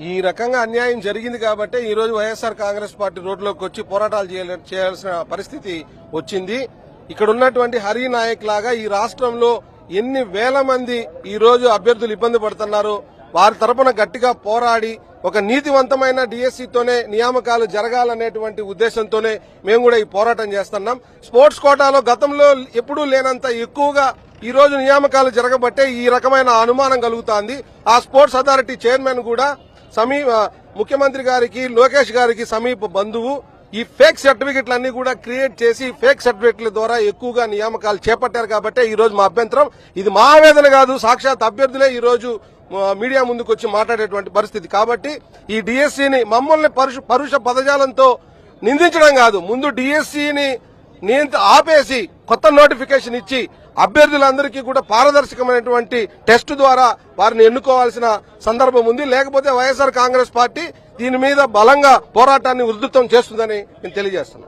ఈ రకంగా అన్యాయం జరిగింది కాబట్టి ఈ రోజు వైఎస్ఆర్ కాంగ్రెస్ పార్టీ రోడ్లోకి వచ్చి పోరాటాలు చేయాల్సిన పరిస్థితి వచ్చింది. ఇక్కడ ఉన్నటువంటి హరి నాయక్ లాగా ఈ రాష్ట్రంలో ఎన్ని వేల మంది ఈ రోజు అభ్యర్థులు ఇబ్బంది పడుతున్నారు. వారి తరపున గట్టిగా పోరాడి ఒక నీతివంతమైన డిఎస్సితోనే నియామకాలు జరగాలనేటువంటి ఉద్దేశంతోనే మేము కూడా ఈ పోరాటం చేస్తున్నాం. స్పోర్ట్స్ కోటాలో గతంలో ఎప్పుడూ లేనంత ఎక్కువగా ఈ రోజు నియామకాలు జరగబట్టే ఈ రకమైన అనుమానం కలుగుతోంది. ఆ స్పోర్ట్స్ అథారిటీ చైర్మన్ కూడా ముఖ్యమంత్రి గారికి లోకేష్ గారికి సమీప బంధువు. ఈ ఫేక్ సర్టిఫికెట్లన్నీ కూడా క్రియేట్ చేసి ఫేక్ సర్టిఫికెట్ల ద్వారా ఎక్కువగా నియామకాలు చేపట్టారు కాబట్టి ఈ రోజు మా అభ్యంతరం. ఇది మా ఆవేదన కాదు, సాక్షాత్ అభ్యర్థులే ఈ రోజు మీడియా ముందుకు వచ్చి మాట్లాడేటువంటి పరిస్థితి. కాబట్టి ఈ డిఎస్సిని మమ్మల్ని పరుష పదజాలంతో నిందించడం కాదు, ముందు డిఎస్సిని ఆపేసి కొత్త నోటిఫికేషన్ ఇచ్చి అభ్యర్థులందరికీ కూడా పారదర్శకమైనటువంటి టెస్ట్ ద్వారా వారిని ఎన్నుకోవాల్సిన సందర్భం ఉంది. లేకపోతే వైఎస్ఆర్ కాంగ్రెస్ పార్టీ దీని మీద బలంగా పోరాటాన్ని ఉధృతం చేస్తుందని నేను తెలియజేస్తున్నాను.